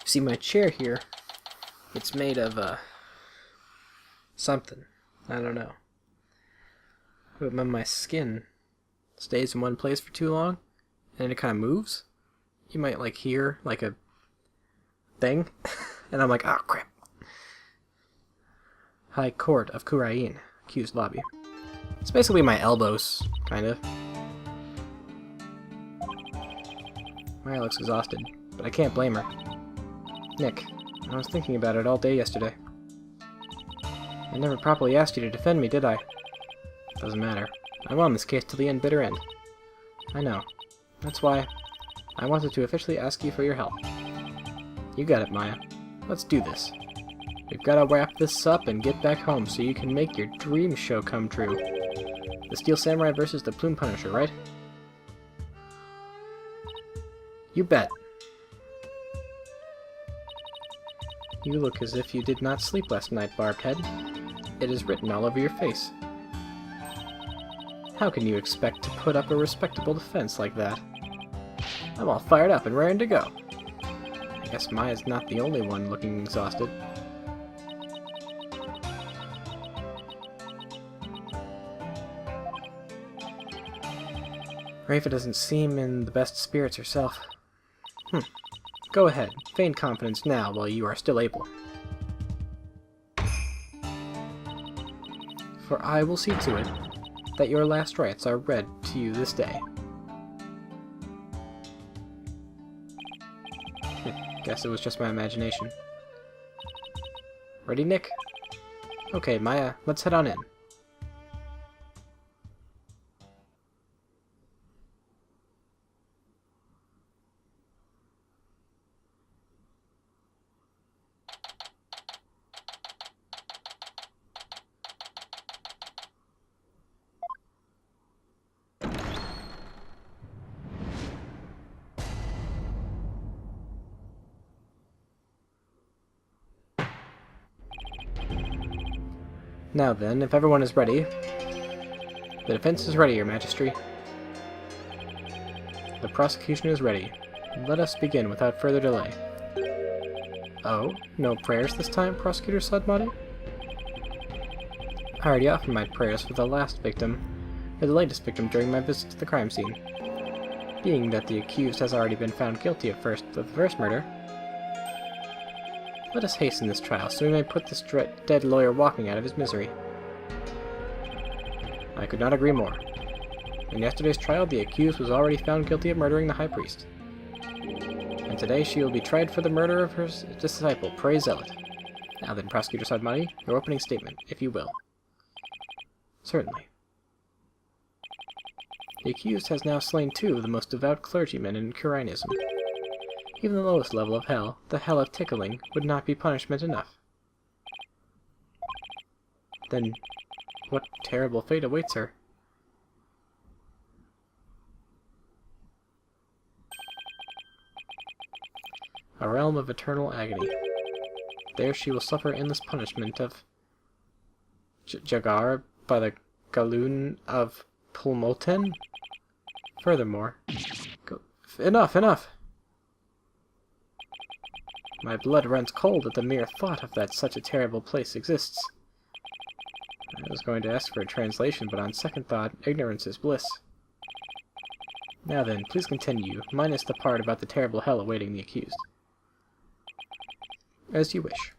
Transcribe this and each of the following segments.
See my chair here? It's made of, something. I don't know. But when my skin stays in one place for too long, and it kind of moves, you might, like, hear, like, a thing. And I'm like, oh, crap. High Court of Kurain. Accused lobby. It's basically my elbows, kind of. Maya looks exhausted, but I can't blame her. Nick, I was thinking about it all day yesterday. I never properly asked you to defend me, did I? Doesn't matter. I'm on this case till the bitter end. I know. That's why I wanted to officially ask you for your help. You got it, Maya. Let's do this. We've got to wrap this up and get back home so you can make your dream show come true. The Steel Samurai versus the Plume Punisher, right? You bet. You look as if you did not sleep last night, Barbed Head. It is written all over your face. How can you expect to put up a respectable defense like that? I'm all fired up and raring to go. I guess Maya's not the only one looking exhausted. Rafa doesn't seem in the best spirits herself. Go ahead, feign confidence now while you are still able. For I will see to it that your last rites are read to you this day. Guess it was just my imagination. Ready, Nick? Okay, Maya, let's head on in. Now then, if everyone is ready... The defense is ready, Your Majesty. The prosecution is ready. Let us begin without further delay. Oh, no prayers this time, Prosecutor Sudmati? I already offered my prayers for the latest victim during my visit to the crime scene. Being that the accused has already been found guilty of the first murder, let us hasten this trial so we may put this dead lawyer walking out of his misery. I could not agree more. In yesterday's trial, the accused was already found guilty of murdering the High Priest. And today she will be tried for the murder of her disciple, Prey Zealot. Now then, Prosecutor Sadmati, your opening statement, if you will. Certainly. The accused has now slain 2 of the most devout clergymen in Kurainism. Even the lowest level of hell, the hell of tickling, would not be punishment enough. Then, what terrible fate awaits her? A realm of eternal agony. There she will suffer endless punishment of Jagar by the Galoon of Pulmoten? Furthermore... Enough! My blood runs cold at the mere thought of that such a terrible place exists. I was going to ask for a translation, but on second thought, ignorance is bliss. Now then, please continue, minus the part about the terrible hell awaiting the accused. As you wish.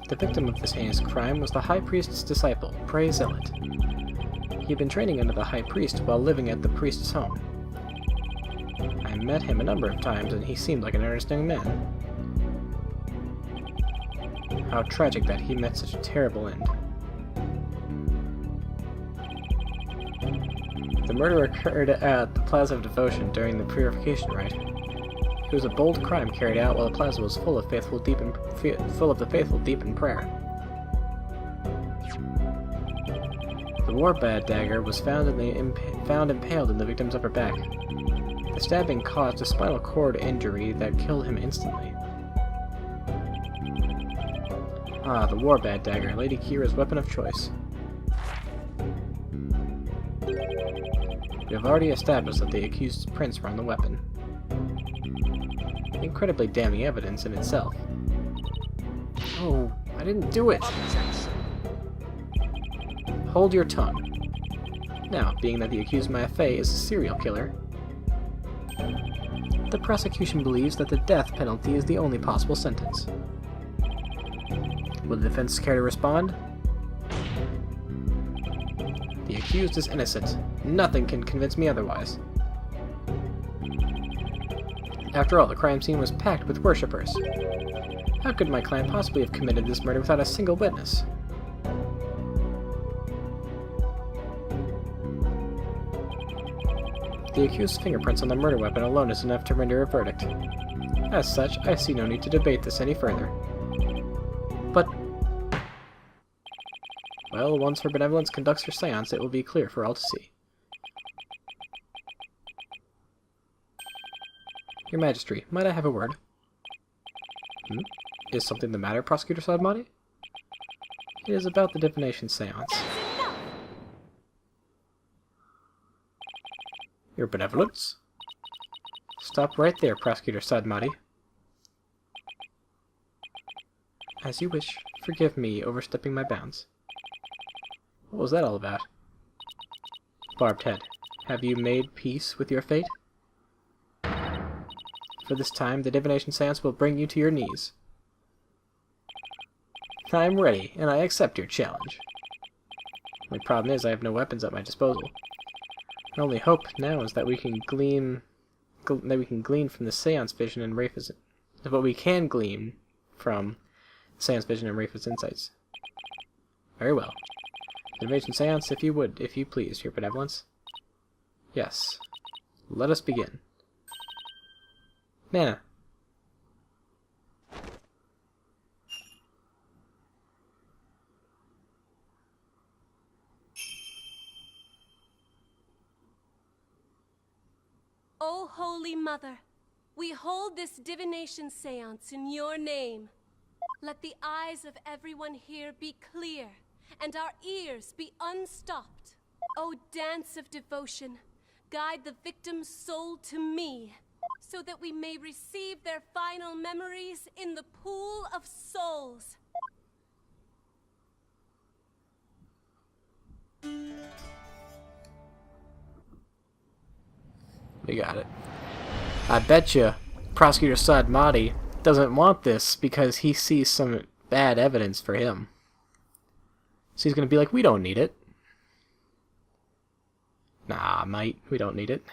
The victim of this heinous crime was the High Priest's disciple, Prey Zealot. He had been training under the High Priest while living at the priest's home. I met him a number of times, and he seemed like an earnest young man. How tragic that he met such a terrible end. The murder occurred at the Plaza of Devotion during the purification rite. It was a bold crime carried out while the plaza was full of the faithful deep in prayer. The Warbad dagger was found impaled in the victim's upper back. The stabbing caused a spinal cord injury that killed him instantly. Ah, the Warbad dagger, Lady Kira's weapon of choice. We have already established that the accused's prints were on the weapon. incredibly damning evidence in itself. Oh, I didn't do it! Hold your tongue. Now, being that the accused Maffei is a serial killer, the prosecution believes that the death penalty is the only possible sentence. Will the defense care to respond? The accused is innocent. Nothing can convince me otherwise. After all, the crime scene was packed with worshippers. How could my client possibly have committed this murder without a single witness? The accused's fingerprints on the murder weapon alone is enough to render a verdict. As such, I see no need to debate this any further. But... well, once her benevolence conducts her seance, it will be clear for all to see. Your Majesty, might I have a word? Is something the matter, Prosecutor Sadmati? It is about the divination seance. Your benevolence? Stop right there, Prosecutor Sadmati. As you wish. Forgive me overstepping my bounds. What was that all about? Barbed head, have you made peace with your fate? For this time, the divination seance will bring you to your knees. I am ready, and I accept your challenge. My problem is I have no weapons at my disposal. My only hope now is that we can glean from the seance vision and Rafa's, what we can glean from seance vision and Rafa's insights. Very well. Divination seance, if you please, your benevolence. Yes. Let us begin. Nana. O Holy Mother, we hold this divination seance in your name. Let the eyes of everyone here be clear, and our ears be unstopped. O dance of devotion, guide the victim's soul to me, so that we may receive their final memories in the pool of souls. We got it. I bet you Prosecutor Sadmati doesn't want this because he sees some bad evidence for him. So he's going to be like, we don't need it. Nah, mate, we don't need it.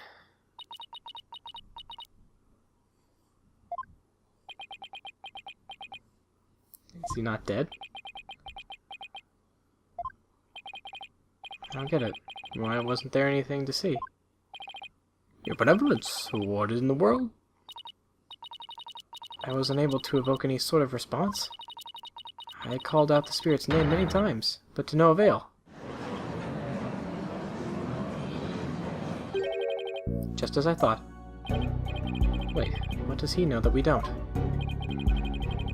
Is he not dead? I don't get it. Why wasn't there anything to see? Your benevolence, what in the world? I was unable to evoke any sort of response. I called out the spirit's name many times, but to no avail. Just as I thought. Wait, what does he know that we don't?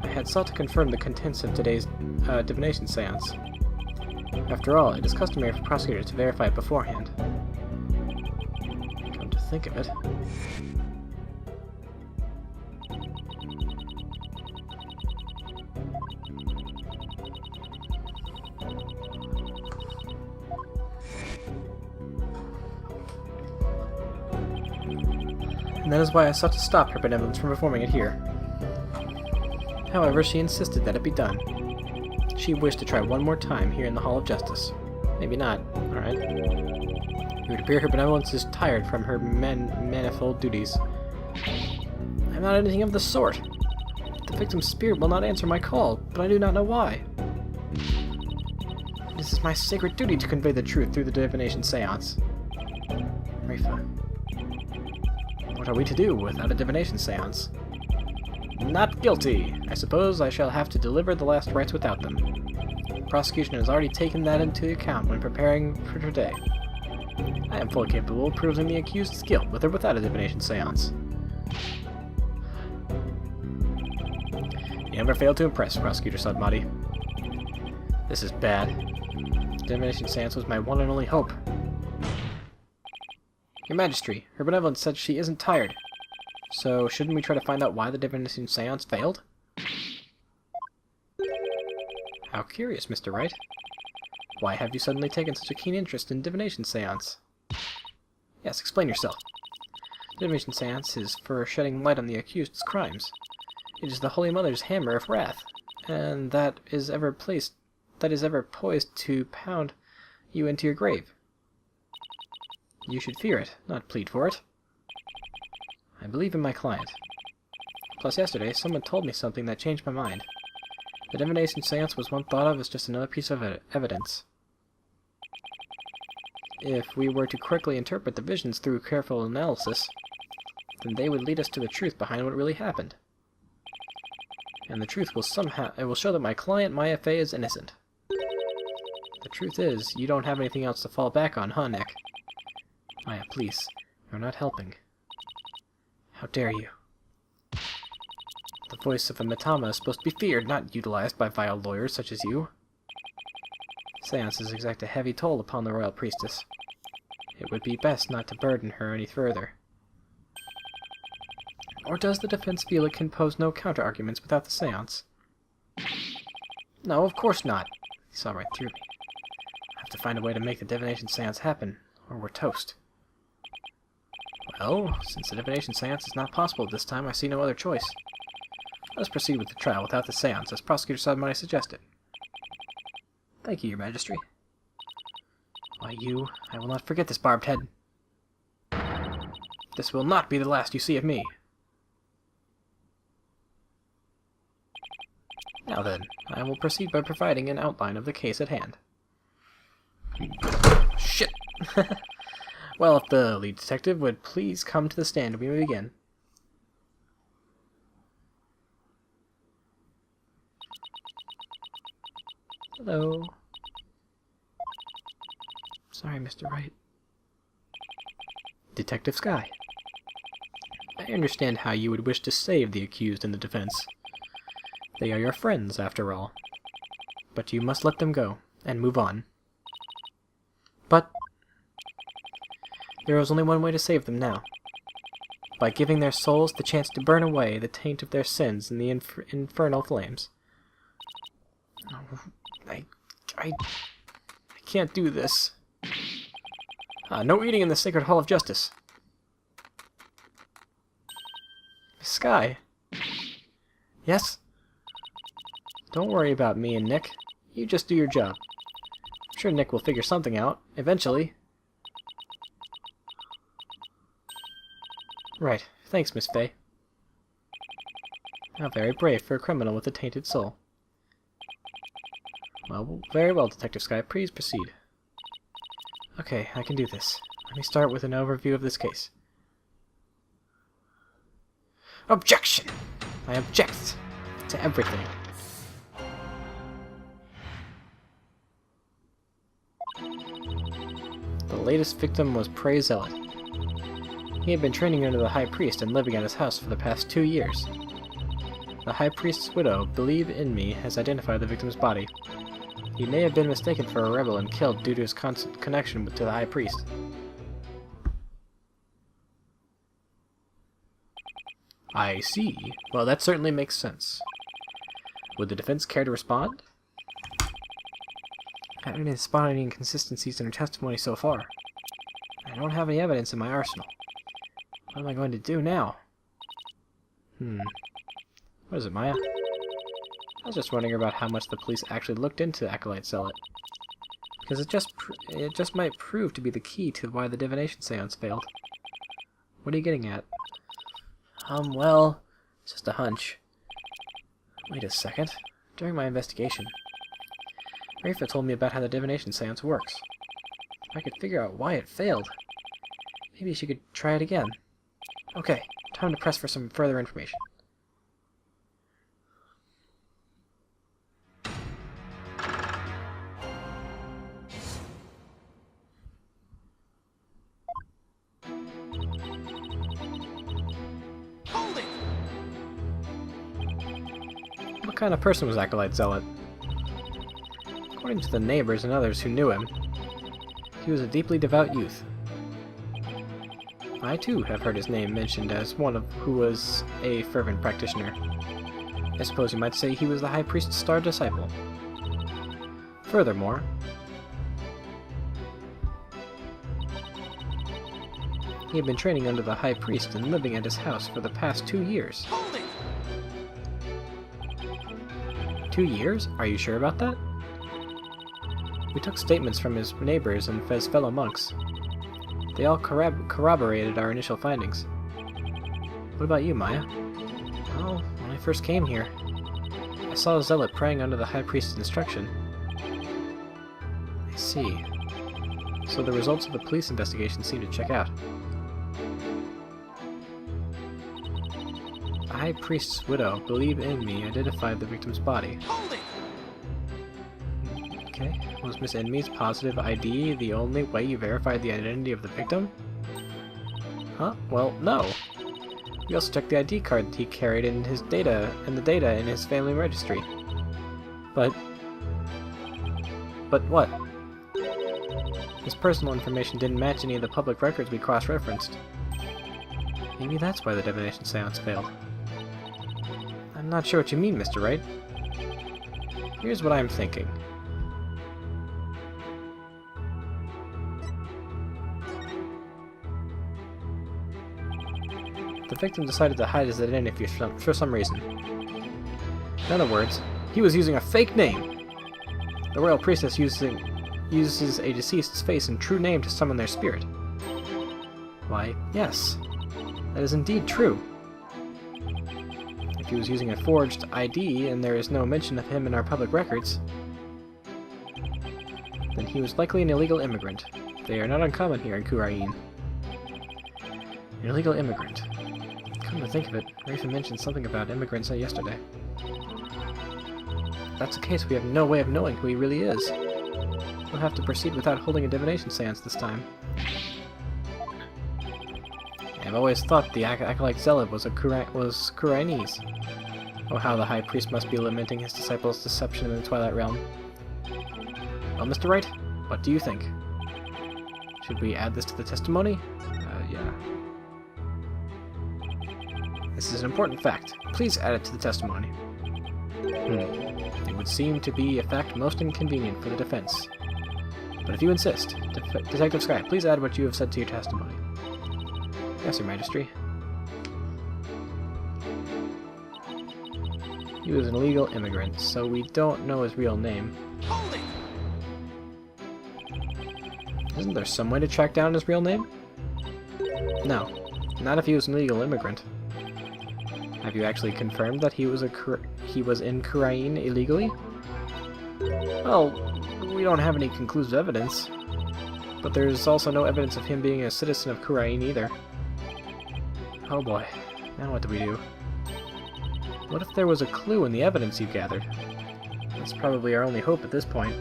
I had sought to confirm the contents of today's divination seance. After all, it is customary for prosecutors to verify it beforehand. Come to think of it... and that is why I sought to stop her benevolence from performing it here. However, she insisted that it be done. She wished to try one more time here in the Hall of Justice. Maybe not, alright. It would appear her benevolence is tired from her manifold duties. I'm not anything of the sort. The victim's spirit will not answer my call, but I do not know why. This is my sacred duty to convey the truth through the divination seance. Rafa. What are we to do without a divination seance? Not guilty! I suppose I shall have to deliver the last rites without them. The prosecution has already taken that into account when preparing for today. I am fully capable of proving the accused's guilt with or without a divination seance. You never failed to impress, Prosecutor Sadmati. This is bad. The divination seance was my one and only hope. Your Majesty, her benevolence said she isn't tired. So, shouldn't we try to find out why the divination seance failed? How curious, Mr. Wright. Why have you suddenly taken such a keen interest in divination seance? Yes, explain yourself. Divination seance is for shedding light on the accused's crimes. It is the Holy Mother's hammer of wrath, and that is ever poised to pound you into your grave. You should fear it, not plead for it. I believe in my client. Plus yesterday, someone told me something that changed my mind. The divination seance was once thought of as just another piece of evidence. If we were to correctly interpret the visions through careful analysis, then they would lead us to the truth behind what really happened. And the truth will show that my client, Maya Fey, is innocent. The truth is, you don't have anything else to fall back on, huh, Nick? Maya, please. You're not helping. How dare you? The voice of a Mitama is supposed to be feared, not utilized by vile lawyers such as you. Seances exact a heavy toll upon the royal priestess. It would be best not to burden her any further. Or does the defense feel it can pose no counter-arguments without the seance? No, of course not. He saw right through me. I have to find a way to make the divination seance happen, or we're toast. Well, since the divination seance is not possible at this time, I see no other choice. Let us proceed with the trial without the seance, as Prosecutor Sudmoney suggested. Thank you, Your Majesty. Why, I will not forget this barbed head. This will not be the last you see of me. Now then, I will proceed by providing an outline of the case at hand. Shit! Well, if the lead detective would please come to the stand, we may begin. Hello. Sorry, Mr. Wright. Detective Sky. I understand how you would wish to save the accused in the defense. They are your friends, after all. But you must let them go, and move on. But there is only one way to save them now. By giving their souls the chance to burn away the taint of their sins in the infernal flames. I can't do this. No eating in the Sacred Hall of Justice. Sky. Yes? Don't worry about me and Nick. You just do your job. I'm sure Nick will figure something out, eventually. Right. Thanks, Miss Fey. How very brave for a criminal with a tainted soul. Well, very well, Detective Sky. Please proceed. Okay, I can do this. Let me start with an overview of this case. Objection! I object to everything. The latest victim was Prey Zealot. He had been training under the High Priest and living at his house for the past 2 years. The High Priest's widow, Believe in Me, has identified the victim's body. He may have been mistaken for a rebel and killed due to his constant connection to the High Priest. I see. Well, that certainly makes sense. Would the defense care to respond? I haven't spotted any inconsistencies in her testimony so far. I don't have any evidence in my arsenal. What am I going to do now? What is it, Maya? I was just wondering about how much the police actually looked into Acolyte Zealot. Because it just might prove to be the key to why the divination seance failed. What are you getting at? Well, it's just a hunch. Wait a second. During my investigation, Rafa told me about how the divination seance works. If I could figure out why it failed, maybe she could try it again. Okay, time to press for some further information. What kind of person was Acolyte Zealot? According to the neighbors and others who knew him, he was a deeply devout youth. I too have heard his name mentioned as one who was a fervent practitioner. I suppose you might say he was the High Priest's star disciple. Furthermore, he had been training under the High Priest and living at his house for the past 2 years. 2 years? Are you sure about that? We took statements from his neighbors and his fellow monks. They all corroborated our initial findings. What about you, Maya? Well, when I first came here, I saw a zealot praying under the High Priest's instruction. I see. So the results of the police investigation seem to check out. The High Priest's widow, Believe in Me, identified the victim's body. Okay. Was Miss Enmy's positive ID the only way you verified the identity of the victim? Huh? Well, no. We also checked the ID card he carried in his data and the data in his family registry. But what? His personal information didn't match any of the public records we cross-referenced. Maybe that's why the divination seance failed. I'm not sure what you mean, Mr. Wright. Here's what I'm thinking. The victim decided to hide his identity for some reason. In other words, he was using a fake name! The royal priestess uses a deceased's face and true name to summon their spirit. Why, yes. That is indeed true. If he was using a forged ID and there is no mention of him in our public records, then he was likely an illegal immigrant. They are not uncommon here in Kurain. An illegal immigrant. Come to think of it, Rafa mentioned something about immigrants yesterday. If that's the case, we have no way of knowing who he really is. We'll have to proceed without holding a divination seance this time. I've always thought the Acolyte Zealot was Kurainese. Oh, how the High Priest must be lamenting his disciples' deception in the Twilight Realm. Well, Mr. Wright, what do you think? Should we add this to the testimony? Yeah. This is an important fact. Please add it to the testimony. It would seem to be a fact most inconvenient for the defense. But if you insist, Detective Sky, please add what you have said to your testimony. Yes, Your Majesty. He was an illegal immigrant, so we don't know his real name. Isn't there some way to track down his real name? No, not if he was an illegal immigrant. Have you actually confirmed that he was in Kurain illegally? Well, we don't have any conclusive evidence, but there's also no evidence of him being a citizen of Kurain either. Oh boy, now what do we do? What if there was a clue in the evidence you gathered? That's probably our only hope at this point.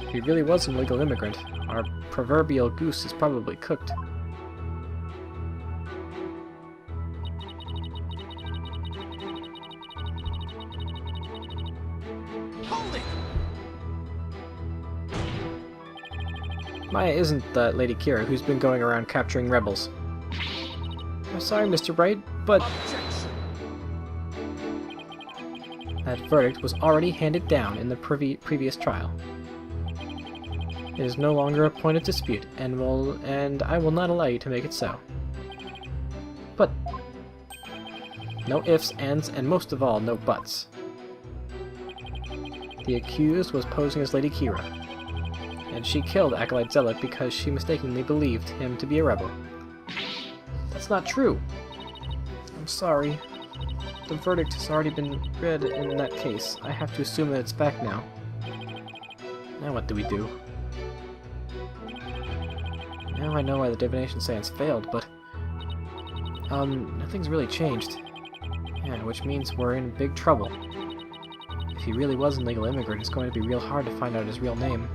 If he really was an illegal immigrant, our proverbial goose is probably cooked. Maya isn't the Lady Kira who's been going around capturing rebels. I'm sorry, Mr. Wright, but that verdict was already handed down in the previous trial. It is no longer a point of dispute, and I will not allow you to make it so. But no ifs, ands, and most of all, no buts. The accused was posing as Lady Kira, and she killed Acolyte Zealot because she mistakenly believed him to be a rebel. That's not true. I'm sorry. The verdict has already been read in that case. I have to assume that it's back now. Now what do we do? Now I know why the divination seance failed, but nothing's really changed. Yeah, which means we're in big trouble. If he really was an illegal immigrant, it's going to be real hard to find out his real name.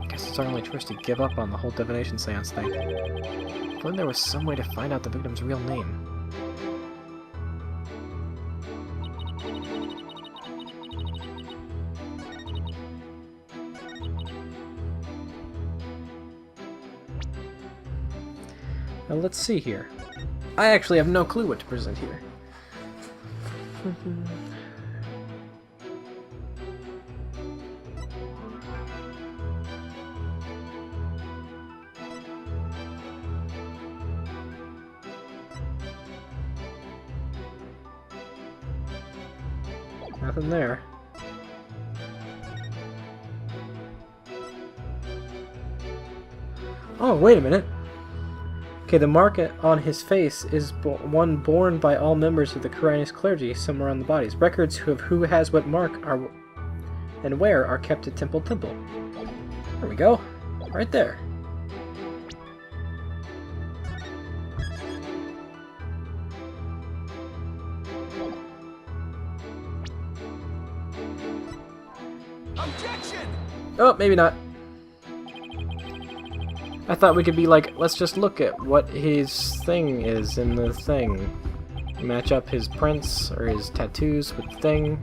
Guess it's our only choice to give up on the whole divination seance thing. If only there was some way to find out the victim's real name. Now let's see here. I actually have no clue what to present here. Nothing there. Oh, wait a minute. Okay, the mark on his face is one borne by all members of the Quirinius clergy somewhere on the bodies. Records of who has what mark are and where are kept at Temple. There we go. Right there. Objection! Oh, maybe not. I thought we could be like, let's just look at what his thing is in the thing. Match up his prints or his tattoos with the thing.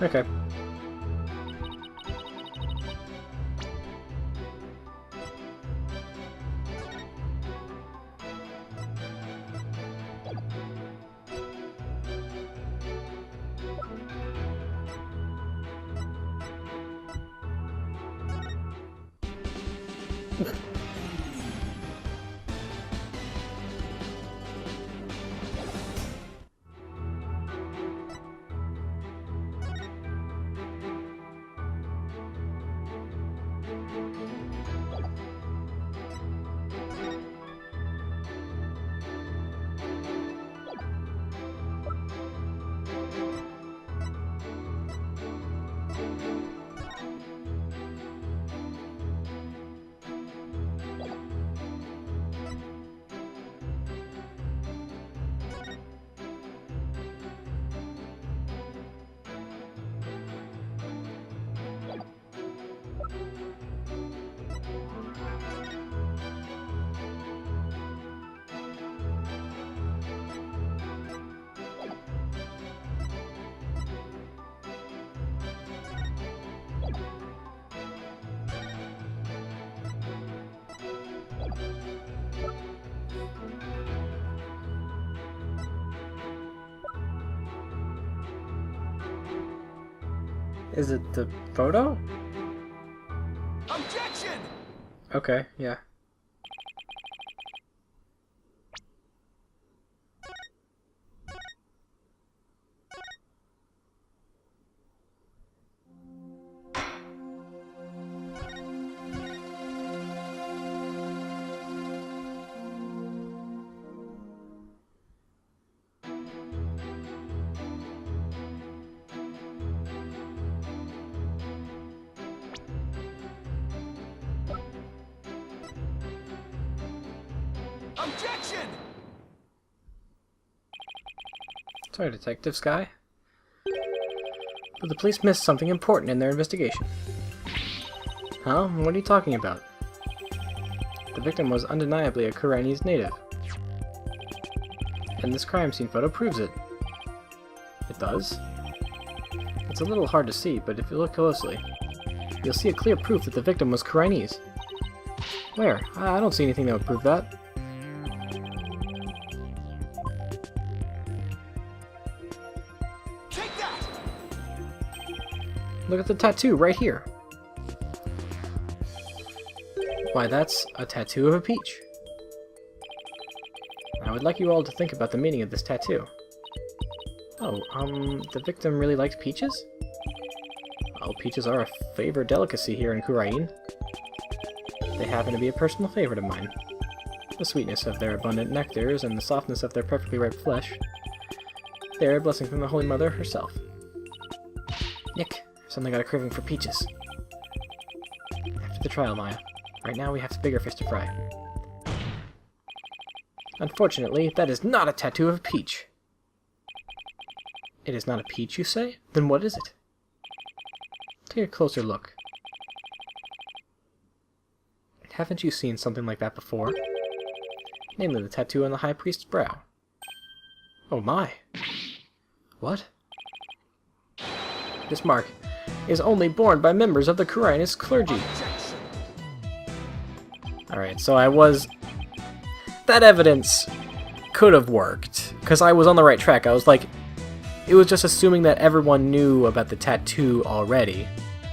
Okay. Is it the photo? Objection! Okay, yeah. Objection! Sorry, Detective Sky. But the police missed something important in their investigation. Huh? What are you talking about? The victim was undeniably a Quirinius native. And this crime scene photo proves it. It does? It's a little hard to see, but if you look closely, you'll see a clear proof that the victim was Quirinius. Where? I don't see anything that would prove that. Take that! Look at the tattoo right here. Why, that's a tattoo of a peach. I would like you all to think about the meaning of this tattoo. Oh, the victim really liked peaches? Well, peaches are a favored delicacy here in Khura'in. They happen to be a personal favorite of mine. The sweetness of their abundant nectars and the softness of their perfectly ripe flesh. They are a blessing from the Holy Mother herself. Nick, I've suddenly got a craving for peaches. After the trial, Maya. Right now we have a bigger fish to fry. Unfortunately, that is not a tattoo of a peach. It is not a peach, you say? Then what is it? Take a closer look. Haven't you seen something like that before? Namely, the tattoo on the High Priest's brow. Oh my! What? This mark is only borne by members of the Kurinus clergy. Alright, so I was... That evidence could have worked, because I was on the right track. I was like... It was just assuming that everyone knew about the tattoo already.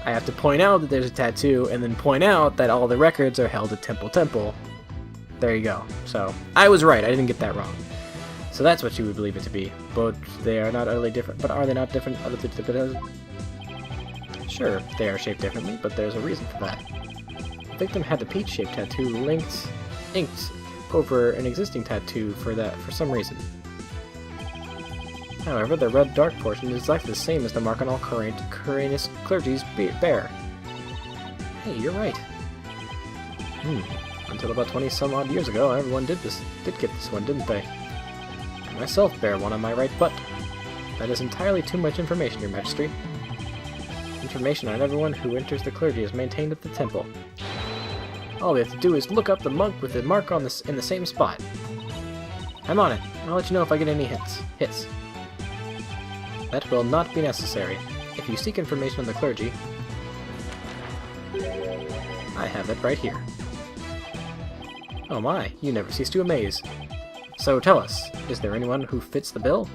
I have to point out that there's a tattoo, and then point out that all the records are held at Temple. There you go. So, I was right, I didn't get that wrong. So that's what you would believe it to be. But they are not utterly different. But are they not different? Sure, they are shaped differently, but there's a reason for that. The victim had the peach-shaped tattoo inked over an existing tattoo for some reason. However, the red dark portion is exactly the same as the mark on all Kurinus clergy's bear. Hey, you're right. Until about 20-some-odd years ago, everyone did get this one, didn't they? I myself bear one on my right butt. That is entirely too much information, Your Majesty. Information on everyone who enters the clergy is maintained at the temple. All we have to do is look up the monk with the mark on in the same spot. I'm on it. I'll let you know if I get any hits. That will not be necessary. If you seek information on the clergy, I have it right here. Oh my, you never cease to amaze. So tell us, is there anyone who fits the bill?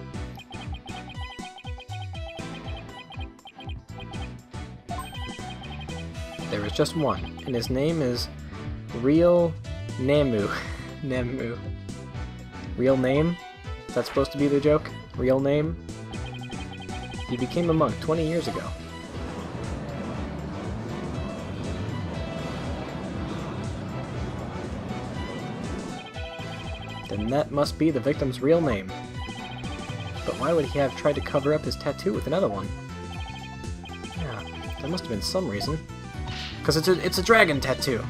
There is just one, and his name is Real Namu. Namu. Real name? Is that supposed to be the joke? Real name? He became a monk 20 years ago. Then that must be the victim's real name. But why would he have tried to cover up his tattoo with another one? Yeah, there must have been some reason. Because it's a dragon tattoo.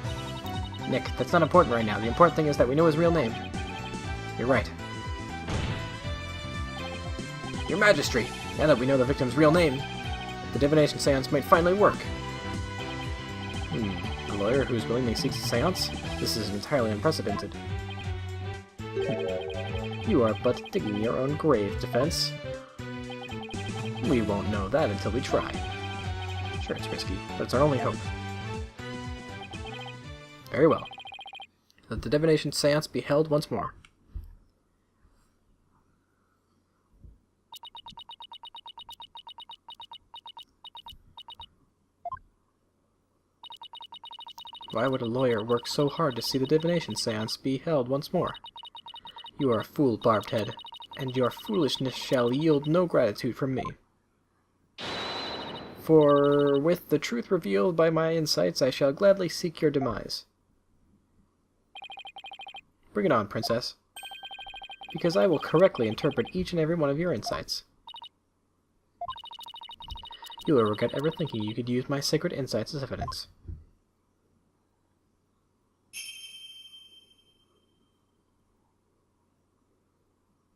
Nick, that's not important right now. The important thing is that we know his real name. You're right. Your Majesty, now that we know the victim's real name, the divination seance might finally work. A lawyer who's willingly seeks a seance? This is entirely unprecedented. You are but digging your own grave, Defense. We won't know that until we try. Sure, it's risky, but it's our only hope. Very well. Let the divination seance be held once more. Why would a lawyer work so hard to see the divination seance be held once more? You are a fool, Barbed Head, and your foolishness shall yield no gratitude from me. For with the truth revealed by my insights, I shall gladly seek your demise. Bring it on, Princess. Because I will correctly interpret each and every one of your insights. You will regret ever thinking you could use my sacred insights as evidence.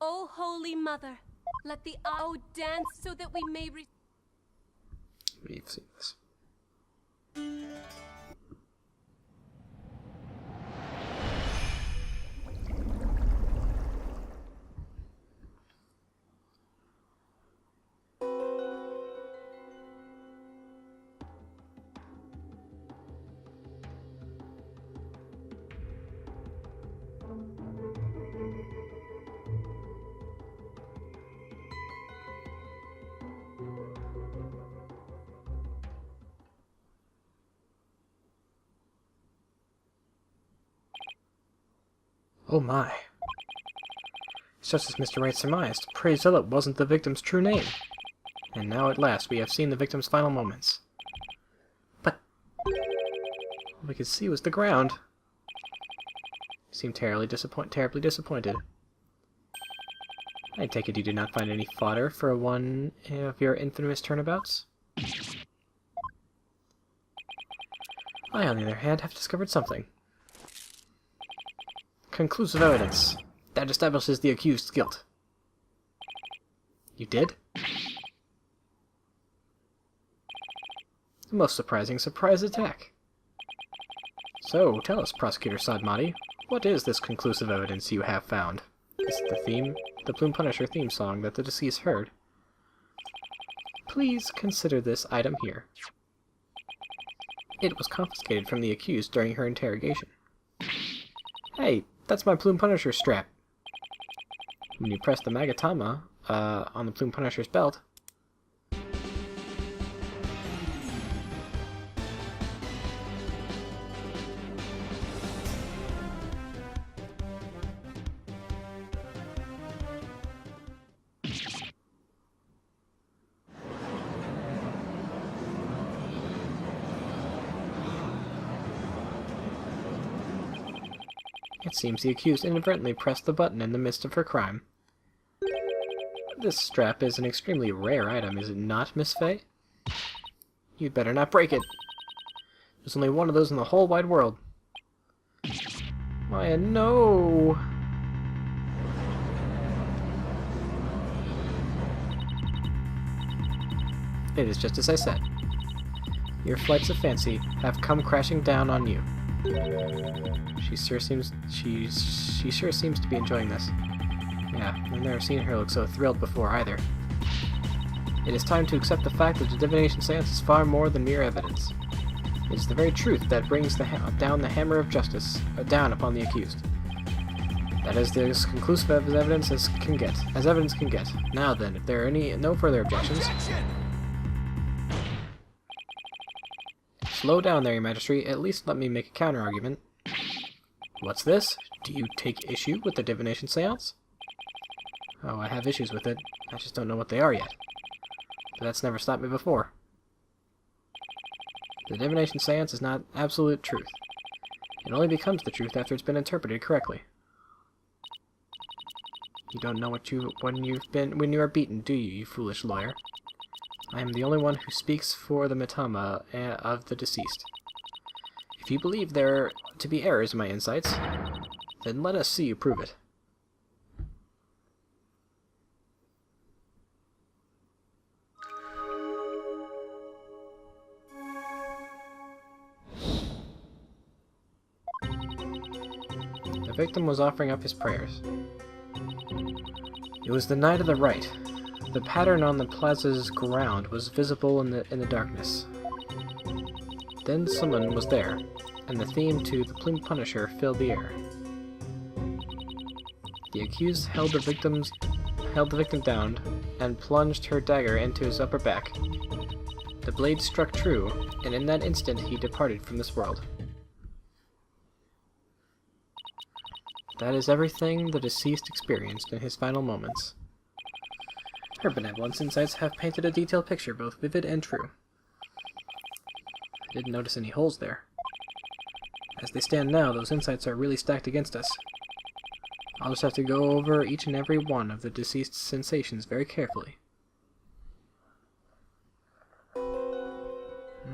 O Holy Mother, let the owl dance so that we may We've seen this. Oh my. It's just as Mr. Wright surmised. Praise Zealot wasn't the victim's true name. And now at last we have seen the victim's final moments. But all we could see was the ground. He seemed terribly disappointed. I take it you did not find any fodder for one of your infamous turnabouts? I, on the other hand, have discovered something. Conclusive evidence that establishes the accused's guilt. You did? The most surprising surprise attack. So, tell us, Prosecutor Sadmati, what is this conclusive evidence you have found? Is it the Plume Punisher theme song that the deceased heard? Please consider this item here. It was confiscated from the accused during her interrogation. Hey, that's my Plume Punisher strap. When you press the Magatama on the Plume Punisher's belt, it seems the accused inadvertently pressed the button in the midst of her crime. This strap is an extremely rare item, is it not, Miss Fey? You'd better not break it. There's only one of those in the whole wide world. Maya, no! It is just as I said. Your flights of fancy have come crashing down on you. She sure seems to be enjoying this. Yeah, I've never seen her look so thrilled before either. It is time to accept the fact that the divination seance is far more than mere evidence. It is the very truth that brings down the hammer of justice down upon the accused. That is as conclusive as evidence can get. Now then, if there are no further objections. Slow down there, Your Majesty. At least let me make a counter-argument. What's this? Do you take issue with the divination seance? Oh, I have issues with it. I just don't know what they are yet. But that's never stopped me before. The divination seance is not absolute truth. It only becomes the truth after it's been interpreted correctly. You don't know when you are beaten, do you, you foolish lawyer? I am the only one who speaks for the Mitama of the deceased. If you believe there to be errors in my insights, then let us see you prove it. The victim was offering up his prayers. It was the night of the rite. The pattern on the plaza's ground was visible in the darkness. Then someone was there, and the theme to the Plume Punisher filled the air. The accused held the victim down and plunged her dagger into his upper back. The blade struck true, and in that instant he departed from this world. That is everything the deceased experienced in his final moments. Her benevolence insights have painted a detailed picture, both vivid and true. I didn't notice any holes there. As they stand now, those insights are really stacked against us. I'll just have to go over each and every one of the deceased's sensations very carefully.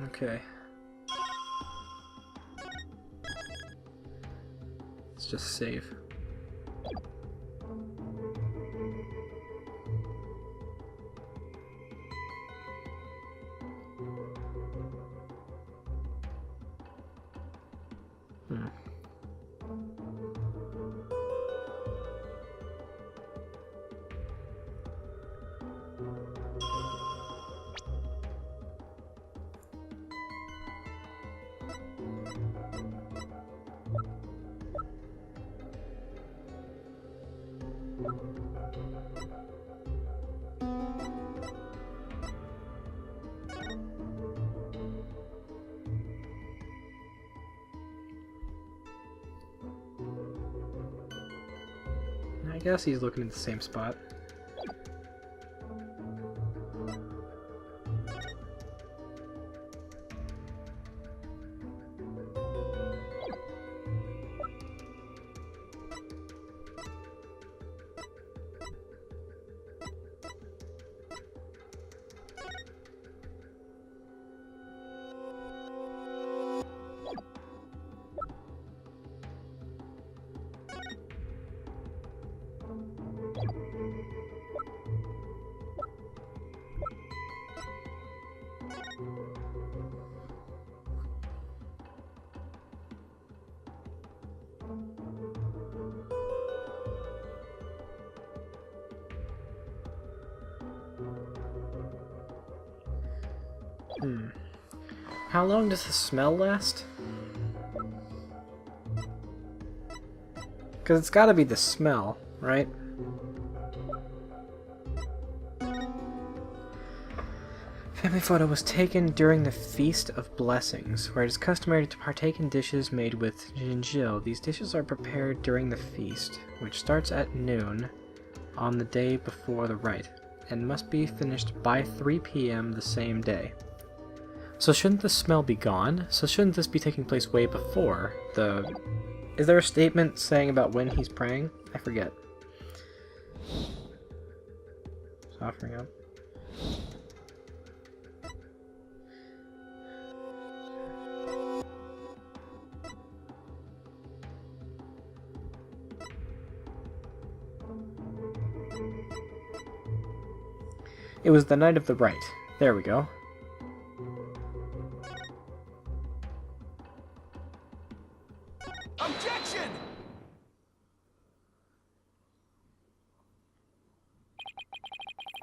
Okay. Let's just save. I guess he's looking at the same spot. How long does the smell last? Because it's gotta be the smell, right? Family photo was taken during the Feast of Blessings, where it is customary to partake in dishes made with JnLgame. These dishes are prepared during the feast, which starts at noon on the day before the rite, and must be finished by 3 p.m. the same day. So shouldn't the smell be gone? So shouldn't this be taking place way before the... Is there a statement saying about when he's praying? I forget. It's offering up. It was the night of the rite. There we go. Objection!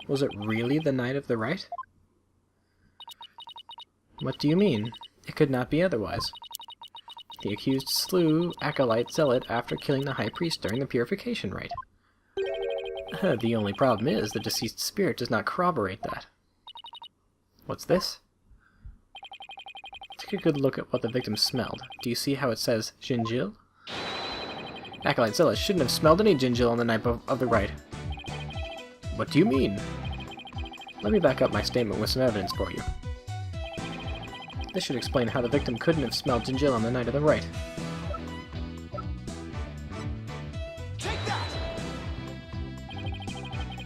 Was it really the night of the rite? What do you mean? It could not be otherwise. The accused slew Acolyte Zealot after killing the High Priest during the purification rite. The only problem is the deceased spirit does not corroborate that. What's this? Take a good look at what the victim smelled. Do you see how it says JnLgame? Acolyte Zealot shouldn't have smelled any JnLgame on the night of the rite. What do you mean? Let me back up my statement with some evidence for you. This should explain how the victim couldn't have smelled JnLgame on the night of the rite. Take that!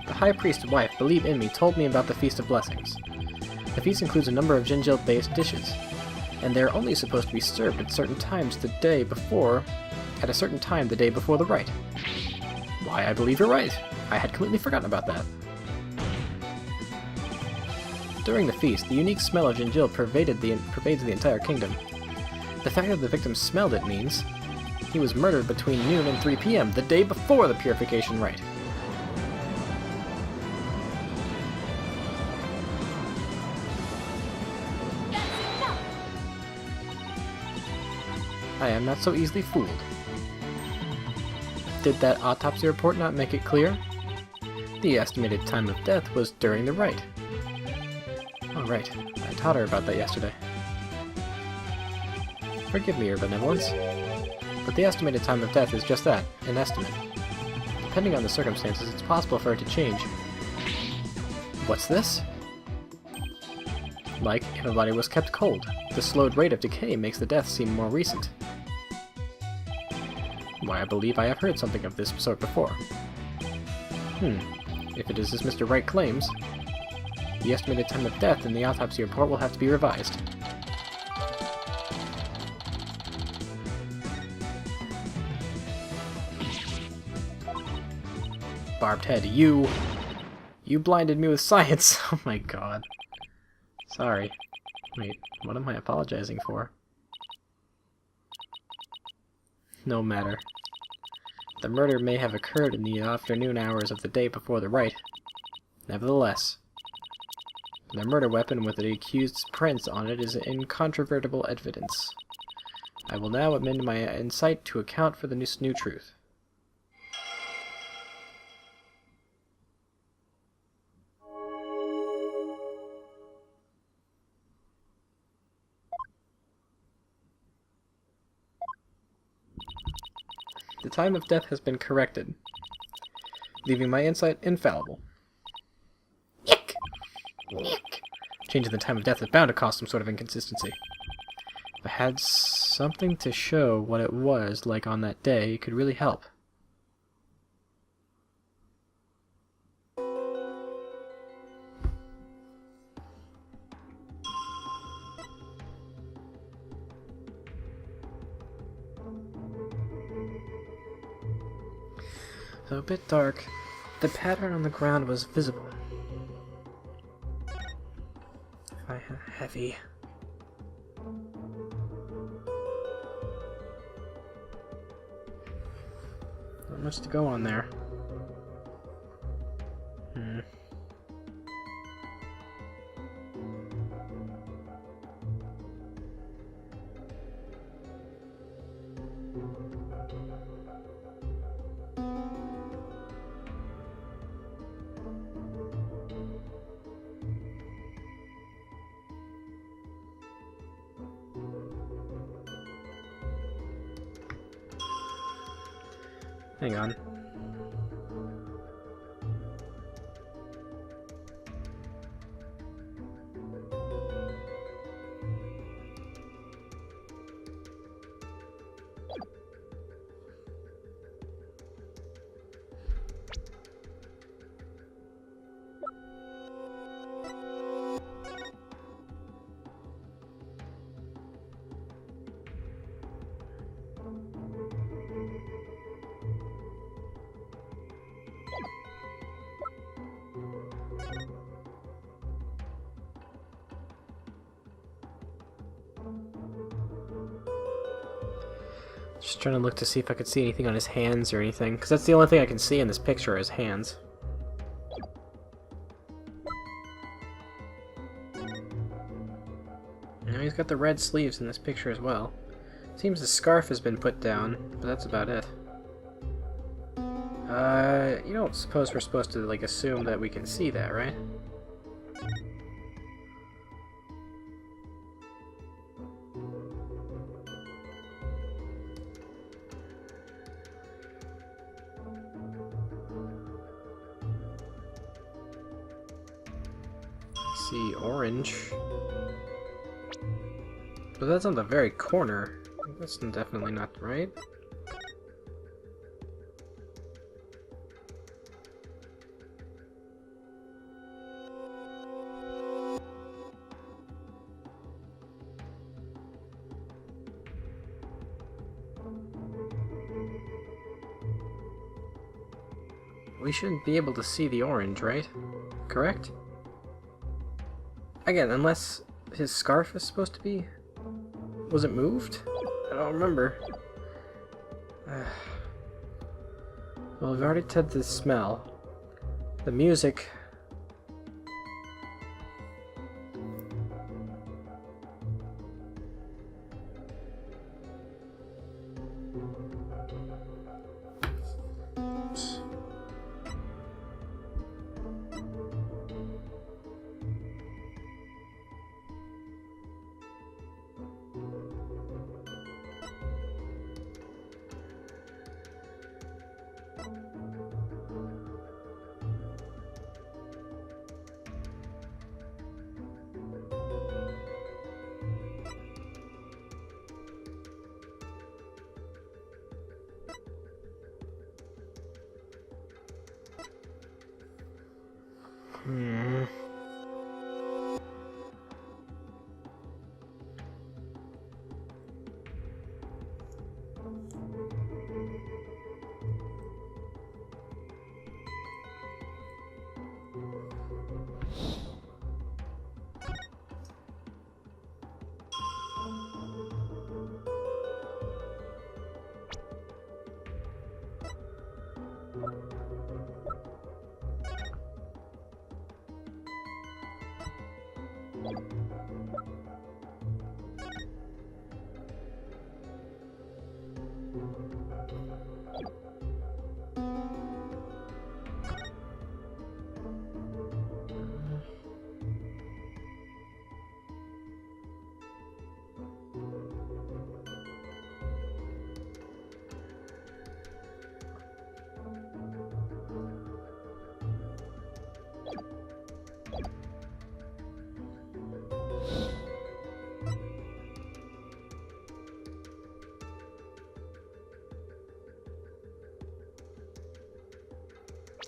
The High Priest's wife, Believe in Me, told me about the Feast of Blessings. The feast includes a number of JnLgame-based dishes, and they're only supposed to be served at certain times the day before, at a certain time the day before the rite. Why, I believe you're right. I had completely forgotten about that. During the feast, the unique smell of JnLgame pervades the entire kingdom. The fact that the victim smelled it means he was murdered between noon and 3 p.m., the day before the purification rite. I am not so easily fooled. Did that autopsy report not make it clear? The estimated time of death was during the rite. Oh, right. I taught her about that yesterday. Forgive me, Your Benevolence, but the estimated time of death is just that, an estimate. Depending on the circumstances, it's possible for it to change. What's this? Like if a body was kept cold. The slowed rate of decay makes the death seem more recent. Why, I believe I have heard something of this sort before. If it is as Mr. Wright claims, the estimated time of death in the autopsy report will have to be revised. Barbed head, you blinded me with science! Oh my god. Sorry. Wait, what am I apologizing for? No matter. The murder may have occurred in the afternoon hours of the day before the rite. Nevertheless, the murder weapon with the accused's prints on it is incontrovertible evidence. I will now amend my insight to account for this new truth. The time of death has been corrected, leaving my insight infallible. Yick! Yick! Changing the time of death is bound to cause some sort of inconsistency. If I had something to show what it was like on that day, it could really help. Though a bit dark, the pattern on the ground was visible. If I had heavy... Not much to go on there. Hang on. Just trying to look to see if I could see anything on his hands or anything, because that's the only thing I can see in this picture, is hands. Now he's got the red sleeves in this picture as well. Seems the scarf has been put down, but that's about it. You don't suppose we're supposed to, like, assume that we can see that, right? See, orange. But that's on the very corner. That's definitely not right. We shouldn't be able to see the orange, right? Correct? Again, unless his scarf is supposed to be... Was it moved? I don't remember. Well, we've already had the smell. The music...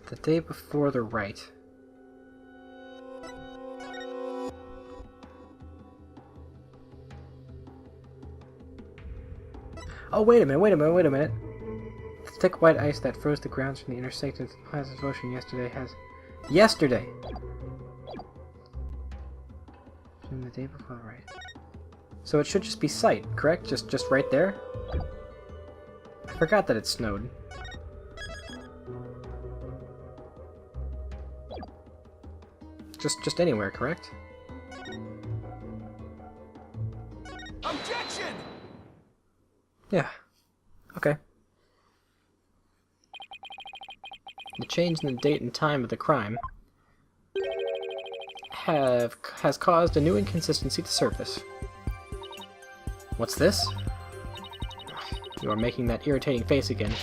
The day before the right. Oh, wait a minute. The thick white ice that froze the grounds from the intersected Plaza of Ocean yesterday has... Yesterday! From the day before the right. So it should just be sight, correct? Just right there? I forgot that it snowed. Just anywhere, correct? Objection! Yeah. Okay. The change in the date and time of the crime has caused a new inconsistency to surface. What's this? You are making that irritating face again.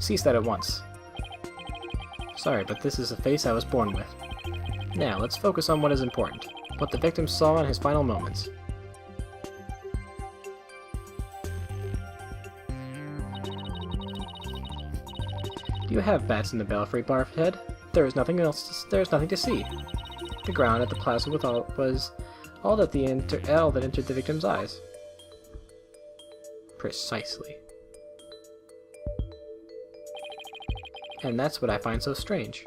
Cease that at once. Sorry, but this is a face I was born with. Now, let's focus on what is important. What the victim saw in his final moments. Do you have bats in the belfry, Barfhead? There is nothing else. There is nothing to see. The ground at the plaza was all that entered the victim's eyes. Precisely. And that's what I find so strange.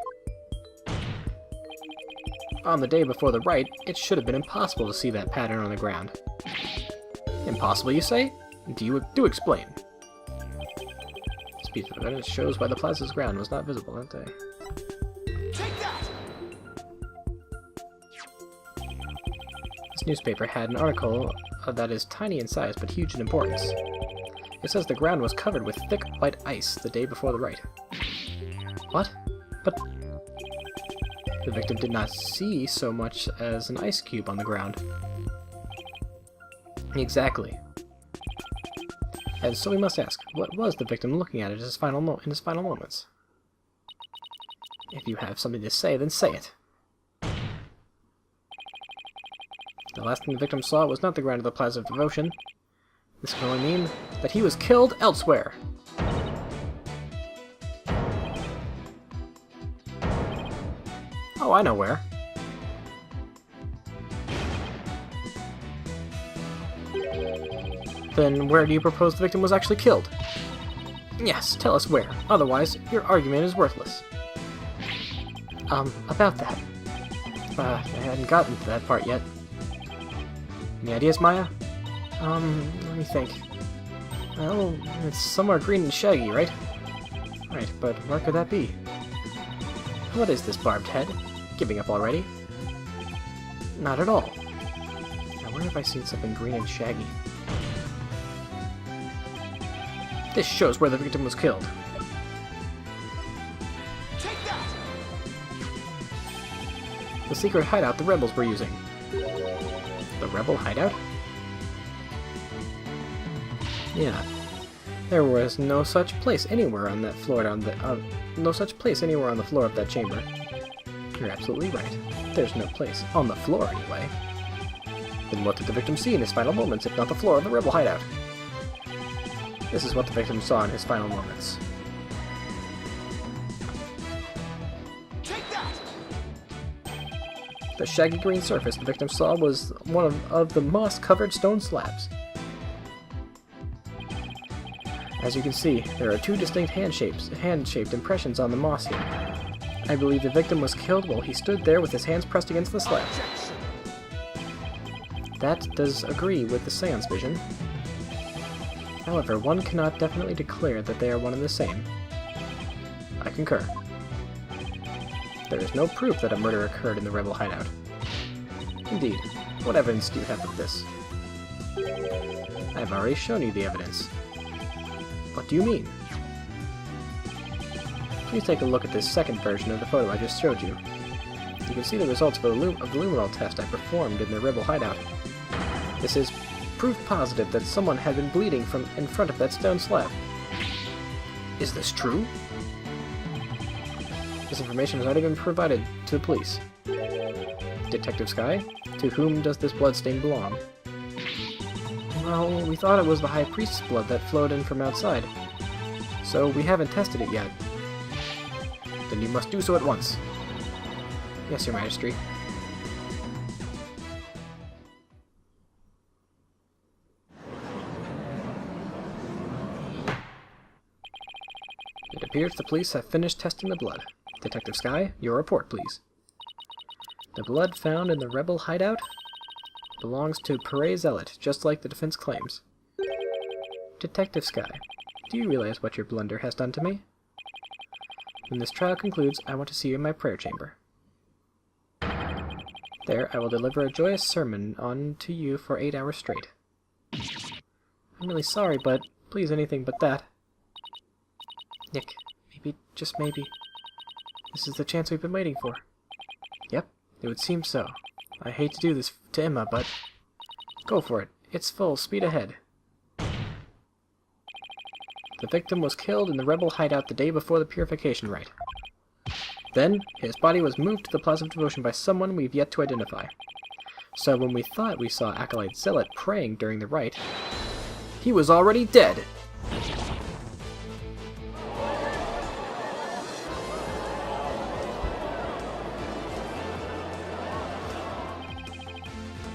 On the day before the rite, it should have been impossible to see that pattern on the ground. Impossible, you say? Do explain. Speech of evidence shows why the plaza's ground was not visible that day. Take that! This newspaper had an article that is tiny in size but huge in importance. It says the ground was covered with thick white ice the day before the rite. What? But the victim did not see so much as an ice cube on the ground. Exactly. And so we must ask, what was the victim looking at in his final moments? If you have something to say, then say it. The last thing the victim saw was not the ground of the Plaza of Devotion. This can only mean that he was killed elsewhere. Oh, I know where. Then where do you propose the victim was actually killed? Yes, tell us where. Otherwise, your argument is worthless. About that. I hadn't gotten to that part yet. Any ideas, Maya? Let me think. Well, it's somewhere green and shaggy, right? Right, but where could that be? What is this barbed head? Giving up already? Not at all. Now, where have I seen something green and shaggy? This shows where the victim was killed. Take that! The secret hideout the rebels were using. The rebel hideout? Yeah. There was no such place anywhere on that floor no such place anywhere on the floor of that chamber. You're absolutely right. There's no place on the floor anyway. Then what did the victim see in his final moments if not the floor of the rebel hideout? This is what the victim saw in his final moments. Take that! The shaggy green surface the victim saw was one of the moss-covered stone slabs. As you can see, there are two distinct hand-shaped impressions on the moss here. I believe the victim was killed while he stood there with his hands pressed against the slab. Objection. That does agree with the seance vision. However, one cannot definitely declare that they are one and the same. I concur. There is no proof that a murder occurred in the rebel hideout. Indeed. What evidence do you have of this? I have already shown you the evidence. What do you mean? Please take a look at this second version of the photo I just showed you. You can see the results of the luminol test I performed in the rebel hideout. This is proof positive that someone had been bleeding from in front of that stone slab. Is this true? This information has already been provided to the police. Detective Sky, to whom does this bloodstain belong? Well, we thought it was the High Priest's blood that flowed in from outside. So we haven't tested it yet. Then you must do so at once. Yes, Your Majesty. It appears the police have finished testing the blood. Detective Sky, your report, please. The blood found in the rebel hideout belongs to Pere Zealot, just like the defense claims. Detective Sky, do you realize what your blunder has done to me? When this trial concludes, I want to see you in my prayer chamber. There, I will deliver a joyous sermon on to you for 8 hours straight. I'm really sorry, but please anything but that. Nick, maybe, just maybe, this is the chance we've been waiting for. Yep, it would seem so. I hate to do this to Emma, but go for it. It's full speed ahead. The The victim was killed in the rebel hideout the day before the purification rite. Then, his body was moved to the Plaza of Devotion by someone we've yet to identify. So when we thought we saw Acolyte Zealot praying during the rite, he was already dead!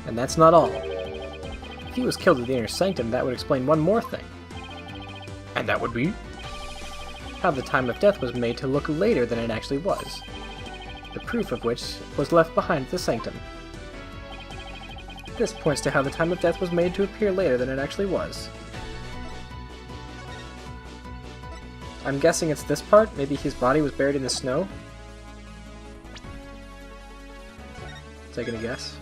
And that's not all. If he was killed at the Inner Sanctum, that would explain one more thing. And that would be? How the time of death was made to look later than it actually was. The proof of which was left behind at the Sanctum. This points to how the time of death was made to appear later than it actually was. I'm guessing it's this part? Maybe his body was buried in the snow? Taking a guess.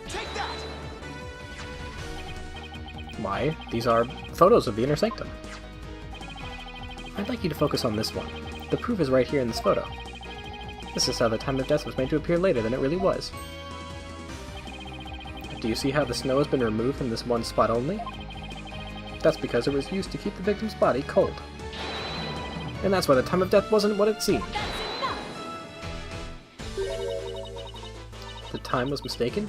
Take that! Why? These are photos of the Inner Sanctum. I'd like you to focus on this one. The proof is right here in this photo. This is how the time of death was made to appear later than it really was. Do you see how the snow has been removed from this one spot only? That's because it was used to keep the victim's body cold. And that's why the time of death wasn't what it seemed. The time was mistaken,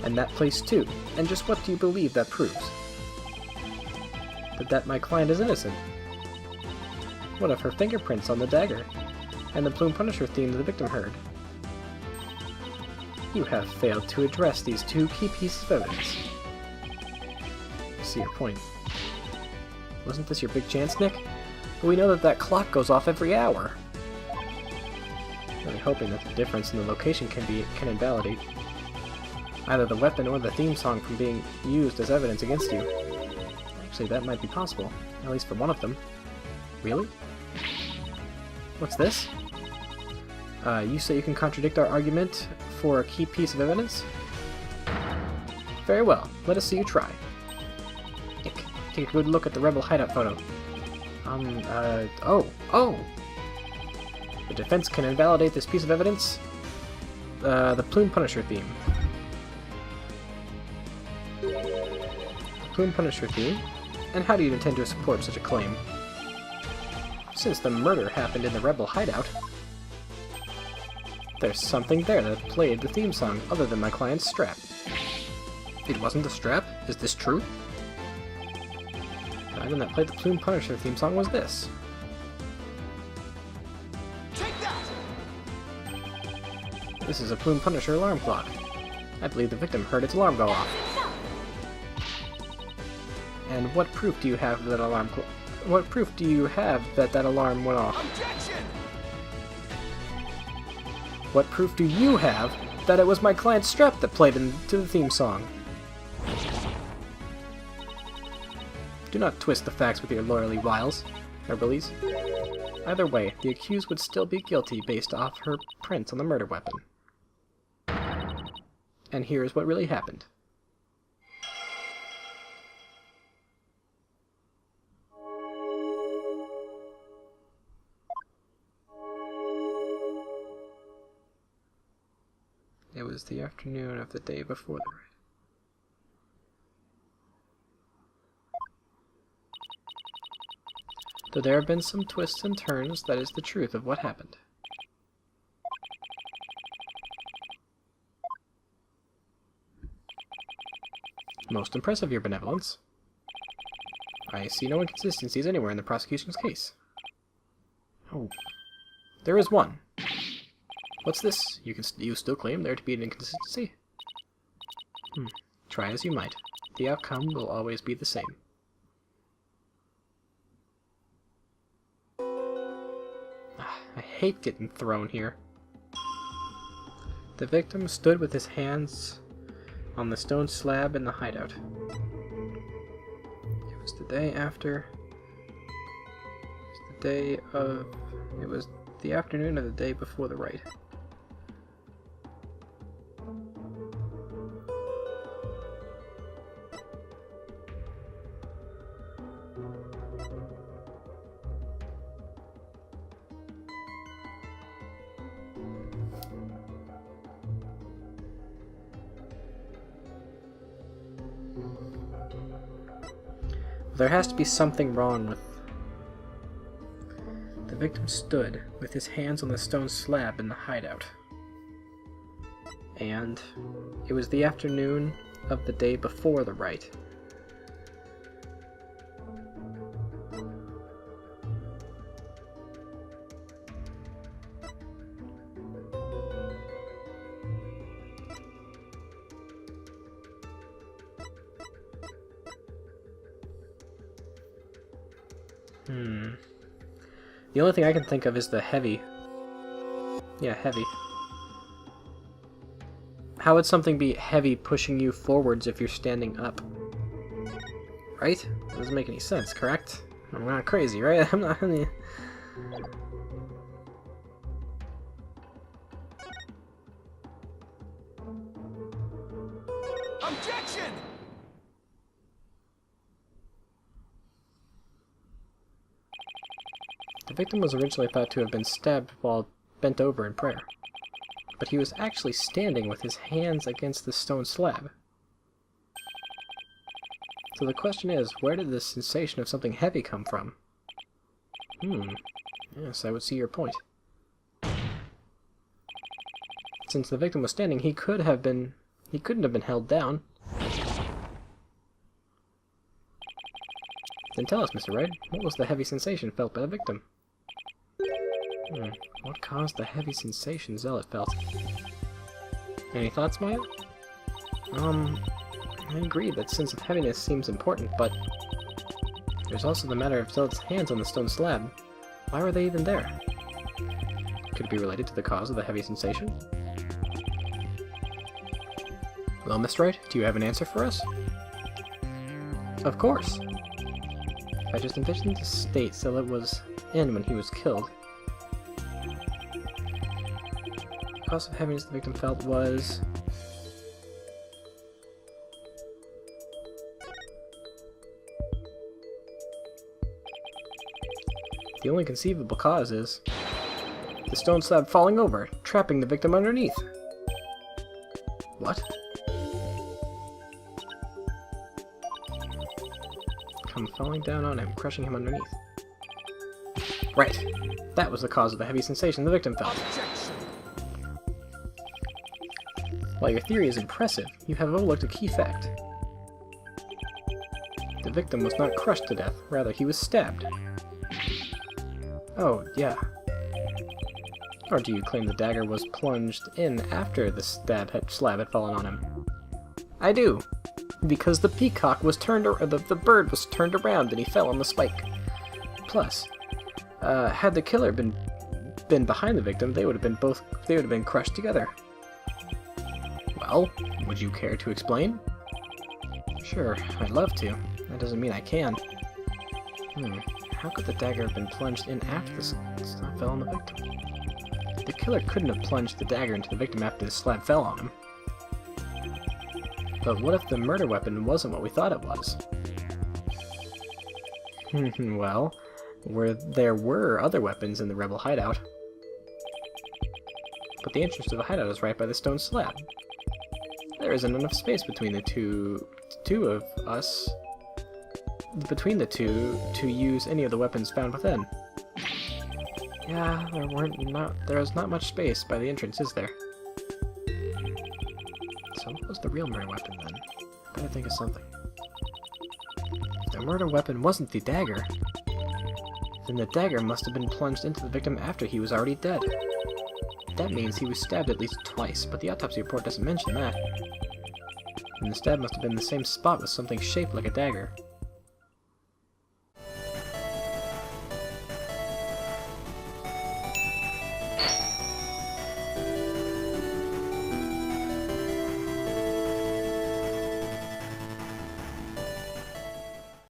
and that place too. And just what do you believe that proves? That my client is innocent. What of her fingerprints on the dagger, and the Plume Punisher theme that the victim heard? You have failed to address these two key pieces of evidence. I see your point. Wasn't this your big chance, Nick? But we know that that clock goes off every hour. Really hoping that the difference in the location can invalidate either the weapon or the theme song from being used as evidence against you. Actually, that might be possible, at least for one of them. Really? What's this? You say you can contradict our argument for a key piece of evidence? Very well, let us see you try. Nick, take a good look at the rebel hideout photo. Oh! The defense can invalidate this piece of evidence? The Plume Punisher theme. Plume Punisher theme? And how do you intend to support such a claim? Since the murder happened in the rebel hideout, there's something there that played the theme song other than my client's strap. It wasn't the strap? Is this true? The item that played the Plume Punisher theme song was this. Take that! This is a Plume Punisher alarm clock. I believe the victim heard its alarm go off. And what proof do you have that alarm What proof do you have that that alarm went off? Objection! What proof do you have that it was my client's strap that played into the theme song? Do not twist the facts with your lawyerly wiles, or willies. Either way, the accused would still be guilty based off her prints on the murder weapon. And here is what really happened. It was the afternoon of the day before the ride. Though there have been some twists and turns, that is the truth of what happened. Most impressive, Your Benevolence. I see no inconsistencies anywhere in the prosecution's case. Oh, there is one. What's this? You still claim there to be an inconsistency? Try as you might. The outcome will always be the same. I hate getting thrown here. The victim stood with his hands on the stone slab in the hideout. It was the day after... It was the afternoon of the day before the rite. There has to be something wrong with... The victim stood with his hands on the stone slab in the hideout. And it was the afternoon of the day before the rite. The only thing I can think of is the heavy. Yeah, heavy. How would something be heavy pushing you forwards if you're standing up? Right? That doesn't make any sense, correct? I'm not crazy, right? I'm not... Objection! The victim was originally thought to have been stabbed while bent over in prayer, but he was actually standing with his hands against the stone slab. So the question is, where did this sensation of something heavy come from? Yes, I would see your point. Since the victim was standing, he couldn't have been held down. Then tell us, Mr. Wright, what was the heavy sensation felt by the victim? What caused the heavy sensation Zealot felt? Any thoughts, Maya? I agree that sense of heaviness seems important, but there's also the matter of Zealot's hands on the stone slab. Why were they even there? Could it be related to the cause of the heavy sensation? Well, Mr. Wright, do you have an answer for us? Of course! I just envisioned the state Zealot was in when he was killed. The cause of heaviness the victim felt was... The only conceivable cause is the stone slab falling over, trapping the victim underneath. What? Come falling down on him, crushing him underneath. Right. That was the cause of the heavy sensation the victim felt. While your theory is impressive, you have overlooked a key fact. The victim was not crushed to death, rather he was stabbed. Oh, yeah. Or do you claim the dagger was plunged in after the slab had fallen on him? I do! Because the peacock was turned, or the bird was turned around and he fell on the spike. Plus, had the killer been behind the victim, they would have been crushed together. Well, would you care to explain? Sure, I'd love to. That doesn't mean I can. How could the dagger have been plunged in after the slab fell on the victim? The killer couldn't have plunged the dagger into the victim after the slab fell on him. But what if the murder weapon wasn't what we thought it was? Well, there were other weapons in the rebel hideout. But the entrance to the hideout is right by the stone slab. There isn't enough space between the two of us, to use any of the weapons found within. Yeah, there is not much space by the entrance, is there? So what was the real murder weapon then? Better think of something. If the murder weapon wasn't the dagger, then the dagger must have been plunged into the victim after he was already dead. That means he was stabbed at least twice, but the autopsy report doesn't mention that. And the stab must have been in the same spot with something shaped like a dagger.